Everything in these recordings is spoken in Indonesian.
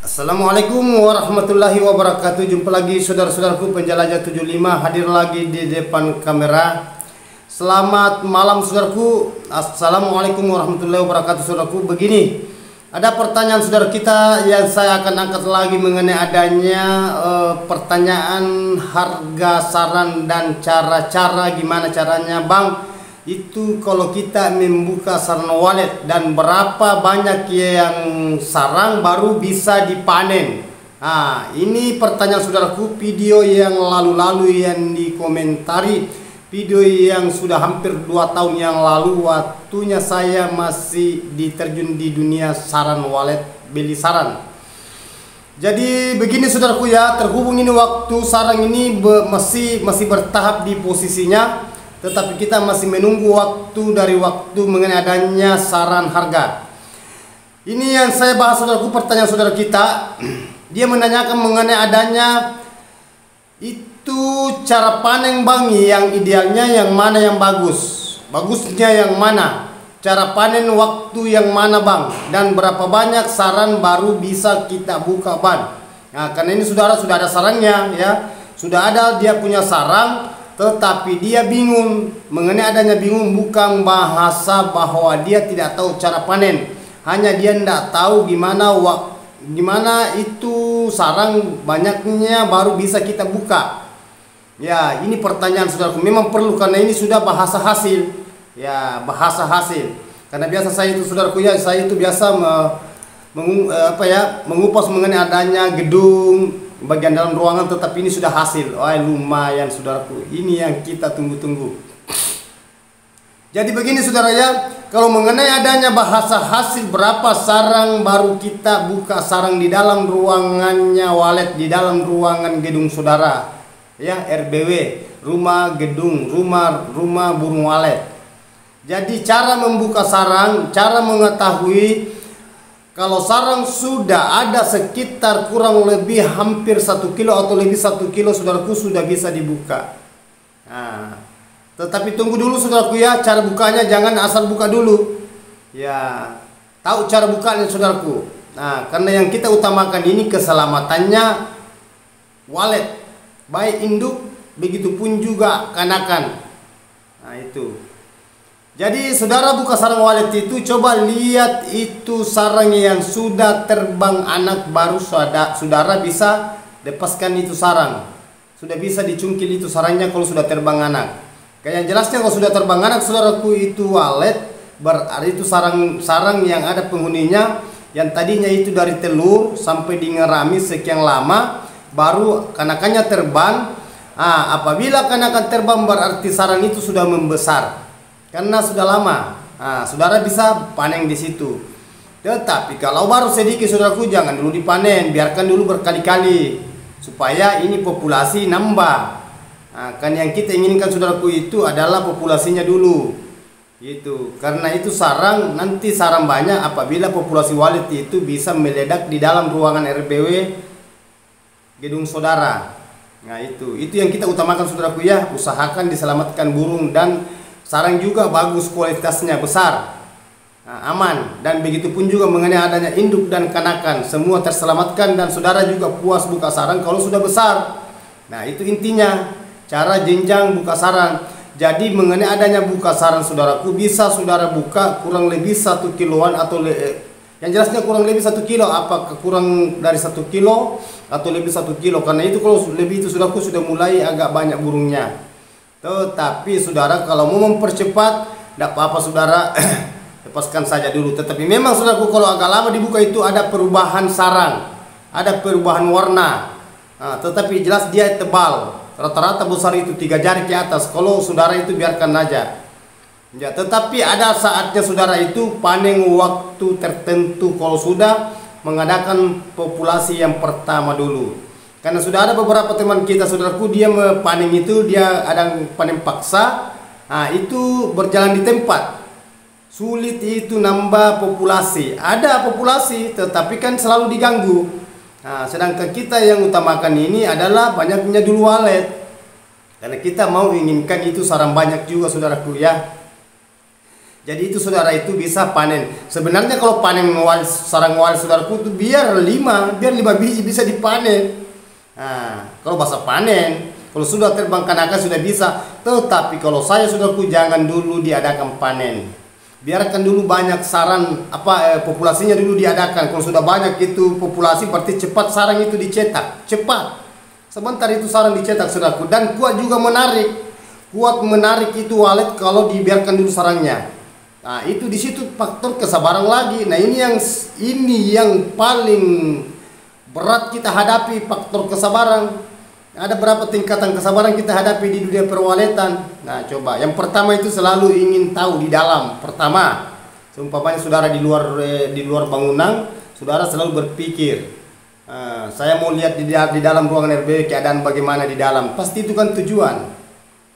Assalamualaikum warahmatullahi wabarakatuh. Jumpa lagi saudara-saudaraku penjelajah 75 hadir lagi di depan kamera. Selamat malam saudaraku. Assalamualaikum warahmatullahi wabarakatuh saudaraku. Begini, ada pertanyaan saudara kita yang saya akan angkat lagi mengenai adanya pertanyaan harga saran dan cara-cara gimana caranya Bang itu kalau kita membuka sarang walet dan berapa banyak yang sarang baru bisa dipanen. Nah, ini pertanyaan saudaraku, video yang lalu-lalu yang dikomentari, video yang sudah hampir 2 tahun yang lalu waktunya saya masih diterjun di dunia saran walet, beli saran. Jadi begini saudaraku ya, terhubung ini waktu sarang ini masih bertahap di posisinya, tetapi kita masih menunggu waktu dari waktu mengenai adanya saran harga. Ini yang saya bahas saudaraku, pertanyaan saudara kita. Dia menanyakan mengenai adanya itu cara panen Bang, yang idealnya yang mana yang bagus, bagusnya yang mana, cara panen waktu yang mana Bang, dan berapa banyak saran baru bisa kita buka Bang. Nah, karena ini saudara sudah ada sarangnya ya, sudah ada dia punya sarang, tetapi dia bingung. Mengenai adanya bingung bukan bahasa bahwa dia tidak tahu cara panen, hanya dia tidak tahu gimana itu sarang banyaknya baru bisa kita buka. Ya, ini pertanyaan saudaraku memang perlu, karena ini sudah bahasa hasil. Ya, bahasa hasil. Karena biasa saya itu saudaraku ya, saya itu biasa mengupas mengenai adanya gedung bagian dalam ruangan, tetapi ini sudah hasil. Oh, lumayan saudaraku, ini yang kita tunggu-tunggu. Jadi begini saudara ya, kalau mengenai adanya bahasa hasil berapa sarang baru kita buka sarang di dalam ruangannya walet, di dalam ruangan gedung saudara ya, RBW, rumah gedung, rumah burung walet. Jadi cara membuka sarang, cara mengetahui kalau sarang sudah ada sekitar kurang lebih hampir 1 kilo atau lebih 1 kilo saudaraku sudah bisa dibuka. Nah, tetapi tunggu dulu saudaraku ya, cara bukanya jangan asal buka dulu. Ya, tahu cara bukanya saudaraku. Nah, karena yang kita utamakan ini keselamatannya walet, baik induk begitupun juga kanakan. Nah, itu. Jadi saudara buka sarang walet itu coba lihat itu sarang yang sudah terbang anak baru, saudara bisa lepaskan itu sarang. Sudah bisa dicungkil itu sarangnya kalau sudah terbang anak. Kayak jelasnya kalau sudah terbang anak saudaraku itu walet, berarti itu sarang yang ada penghuninya yang tadinya itu dari telur sampai di ngerami sekian lama baru kanakannya terbang. Nah, apabila kanakan terbang berarti sarang itu sudah membesar. Karena sudah lama, nah, saudara bisa panen di situ. Tetapi kalau baru sedikit saudaraku jangan dulu dipanen, biarkan dulu berkali-kali supaya ini populasi nambah. Nah, kan yang kita inginkan saudaraku itu adalah populasinya dulu, gitu. Karena itu sarang nanti sarang banyak apabila populasi walet itu bisa meledak di dalam ruangan RBW gedung saudara. Nah itu yang kita utamakan saudaraku ya, usahakan diselamatkan burung dan sarang juga bagus, kualitasnya besar, nah, aman, dan begitupun juga mengenai adanya induk dan kanakan semua terselamatkan dan saudara juga puas buka sarang kalau sudah besar. Nah itu intinya cara jenjang buka sarang. Jadi mengenai adanya buka sarang saudaraku bisa saudara buka kurang lebih 1 kiloan atau yang jelasnya kurang lebih 1 kilo, apakah kurang dari 1 kilo atau lebih 1 kilo, karena itu kalau lebih itu saudaraku sudah mulai agak banyak burungnya. Tetapi saudara kalau mau mempercepat tidak apa-apa saudara lepaskan saja dulu. Tetapi memang saudaraku kalau agak lama dibuka itu ada perubahan sarang, ada perubahan warna. Nah, tetapi jelas dia tebal, rata-rata besar itu 3 jari ke atas. Kalau saudara itu biarkan aja ya, tetapi ada saatnya saudara itu panen waktu tertentu kalau sudah mengadakan populasi yang pertama dulu. Karena sudah ada beberapa teman kita saudaraku, dia panen itu dia ada panen paksa. Nah, itu berjalan di tempat, sulit itu nambah populasi. Ada populasi tetapi kan selalu diganggu. Nah, sedangkan kita yang utamakan ini adalah banyaknya dulu walet, karena kita mau inginkan itu sarang banyak juga saudaraku ya. Jadi itu saudara itu bisa panen. Sebenarnya kalau panen sarang wali saudaraku itu biar 5 biji bisa dipanen. Nah, kalau bahasa panen, kalau sudah terbang kanakan sudah bisa. Tetapi kalau saya saudaraku jangan dulu diadakan panen. Biarkan dulu banyak sarang populasinya dulu diadakan. Kalau sudah banyak itu populasi berarti cepat sarang itu dicetak, cepat. Sebentar itu sarang dicetak saudaraku, dan kuat juga menarik. Kuat menarik itu walet kalau dibiarkan dulu sarangnya. Nah, itu di situ faktor kesabaran lagi. Nah, ini yang paling berat kita hadapi, faktor kesabaran. Ada berapa tingkatan kesabaran kita hadapi di dunia perwaletan. Nah, coba yang pertama itu selalu ingin tahu di dalam. Pertama, seumpamanya saudara di luar bangunan, saudara selalu berpikir, saya mau lihat di dalam ruangan RBW keadaan bagaimana di dalam. Pasti itu kan tujuan.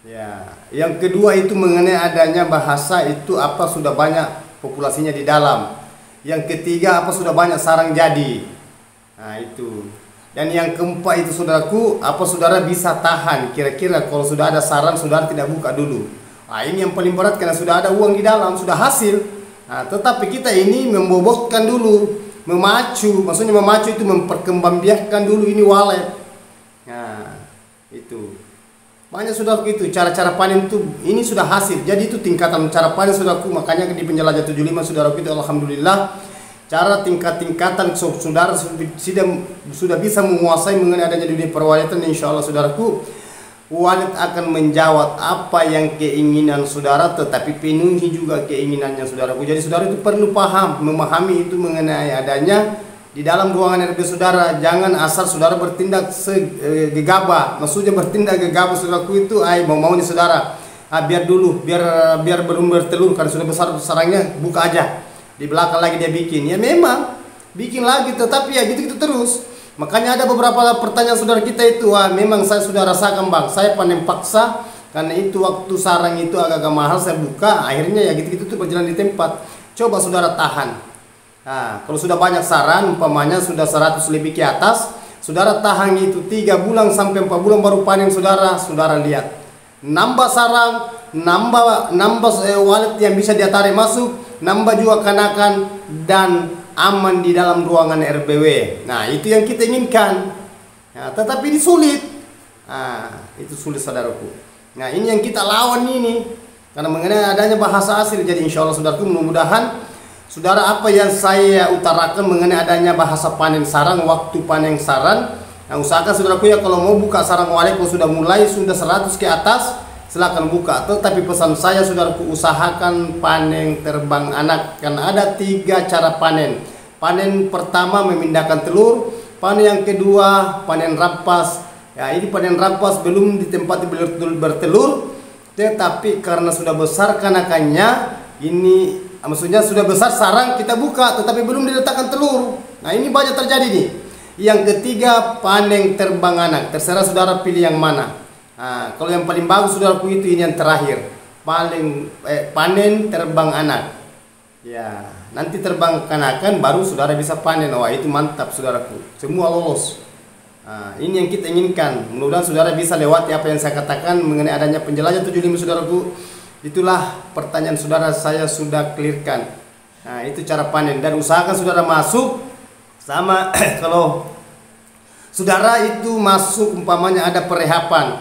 Ya, yang kedua itu mengenai adanya bahasa itu apa sudah banyak populasinya di dalam. Yang ketiga apa sudah banyak sarang jadi. Nah, itu. Dan yang keempat itu saudaraku, apa saudara bisa tahan kira-kira kalau sudah ada sarang saudara tidak buka dulu. Nah, ini yang paling berat karena sudah ada uang di dalam, sudah hasil. Nah, tetapi kita ini membobotkan dulu, memacu, maksudnya memacu itu memperkembangbiakkan dulu ini walet. Nah, itu. Banyak saudaraku itu cara-cara panen itu ini sudah hasil. Jadi itu tingkatan cara panen saudaraku, makanya di penjelajah 75 saudaraku itu alhamdulillah cara tingkatan saudara sudah bisa menguasai mengenai adanya dunia perwaletan. Insya Allah saudaraku, walet akan menjawab apa yang keinginan saudara, tetapi penuhi juga keinginannya saudaraku. Jadi saudara itu perlu memahami itu mengenai adanya di dalam ruangan RB saudara. Jangan asal saudara bertindak gegabah. Maksudnya bertindak gegabah saudaraku itu mau-maunya saudara. Biar dulu, biar belum bertelur karena sudah besar sarangnya, buka aja. Di belakang lagi dia bikin, ya memang bikin lagi, tetapi ya gitu-gitu terus. Makanya ada beberapa pertanyaan saudara kita itu, memang saya sudah rasakan bang, saya panen paksa karena itu waktu sarang itu agak-agak mahal saya buka, akhirnya ya gitu-gitu tuh berjalan di tempat. Coba saudara tahan. Nah, kalau sudah banyak sarang, umpamanya sudah 100 lebih ke atas, saudara tahan itu 3 bulan sampai 4 bulan baru panen saudara lihat. Nambah sarang, nambah walet yang bisa dia tarik masuk, nambah juga kanakan dan aman di dalam ruangan RBW. Nah, itu yang kita inginkan. Nah, tetapi ini sulit. Nah, itu sulit saudaraku. Nah, ini yang kita lawan ini. Karena mengenai adanya bahasa asli. Jadi insya Allah saudaraku, mudah-mudahan saudara apa yang saya utarakan mengenai adanya bahasa panen sarang, waktu panen sarang. Nah, usahakan saudaraku ya kalau mau buka sarang walet, kalau sudah mulai sudah 100 ke atas, silakan buka. Tetapi pesan saya saudaraku, usahakan panen terbang anak, karena ada 3 cara panen. Panen pertama memindahkan telur, panen yang kedua panen rampas. Ya, ini panen rampas belum ditempati bertelur, tetapi karena sudah besar kanakannya, ini maksudnya sudah besar sarang kita buka, tetapi belum diletakkan telur. Nah, ini banyak terjadi nih. Yang ketiga panen terbang anak, terserah saudara pilih yang mana. Nah, kalau yang paling bagus saudaraku itu ini yang terakhir, panen terbang anak. Ya, nanti terbang kanakan baru saudara bisa panen. Wah, itu mantap saudaraku, semua lolos. Nah, ini yang kita inginkan. Mudah-mudahan saudara bisa lewati apa yang saya katakan mengenai adanya penjelajah 75 saudaraku. Itulah pertanyaan saudara, saya sudah clearkan. Nah, itu cara panen, dan usahakan saudara masuk sama kalau saudara itu masuk umpamanya ada perehapan,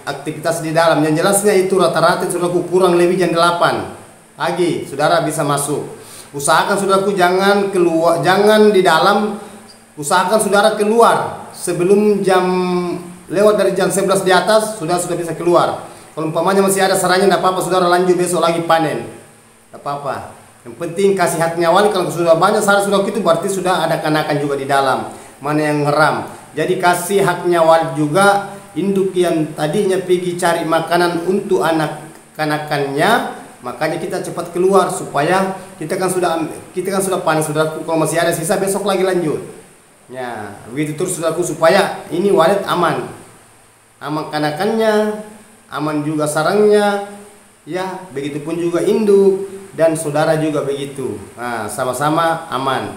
aktivitas di dalam, yang jelasnya itu rata-rata saudaraku kurang lebih jam 8 pagi saudara bisa masuk. Usahakan saudaraku jangan keluar, jangan di dalam, usahakan saudara keluar sebelum lewat dari jam 11 di atas sudah bisa keluar. Kalau umpamanya masih ada sarangnya, tidak apa-apa saudara, lanjut besok lagi panen, tidak apa-apa. Yang penting kasih haknya wali. Kalau sudah banyak sarang saudaraku itu berarti sudah ada kanakan juga di dalam, mana yang ngeram. Jadi kasih haknya wali juga. Induk yang tadinya pergi cari makanan untuk anak kanakannya, makanya kita cepat keluar supaya kita kan sudah panen saudaraku. Kalau masih ada sisa besok lagi lanjut. Ya, begitu terus saudaraku, supaya ini walet aman kanakannya, aman juga sarangnya. Ya, begitupun juga induk dan saudara juga begitu. Nah, sama-sama aman.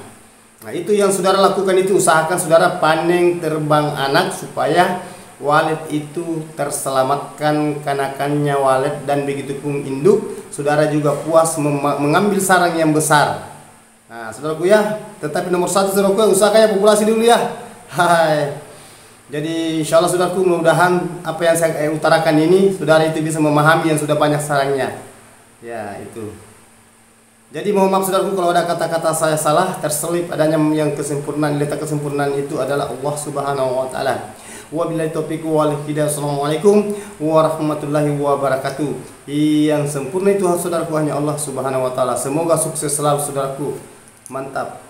Nah, itu yang saudara lakukan, itu usahakan saudara panen terbang anak supaya Walid itu terselamatkan kanakannya Walid, dan begitu pun induk, saudara juga puas mengambil sarang yang besar. Nah, saudaraku ya, tetapi nomor satu saudaraku, usahakan populasi dulu ya. Hai. Jadi insya Allah saudaraku, mudah-mudahan apa yang saya utarakan ini saudara itu bisa memahami yang sudah banyak sarangnya. Ya itu. Jadi mohon maaf saudaraku kalau ada kata-kata saya salah, terselip adanya yang kesempurnaan, letak kesempurnaan itu adalah Allah Subhanahu wa taala. Wabillahi taufiq wal hidayah. Assalamualaikum warahmatullahi wabarakatuh. Yang sempurna itu saudaraku hanya Allah Subhanahu wa taala. Semoga sukses selalu saudaraku. Mantap.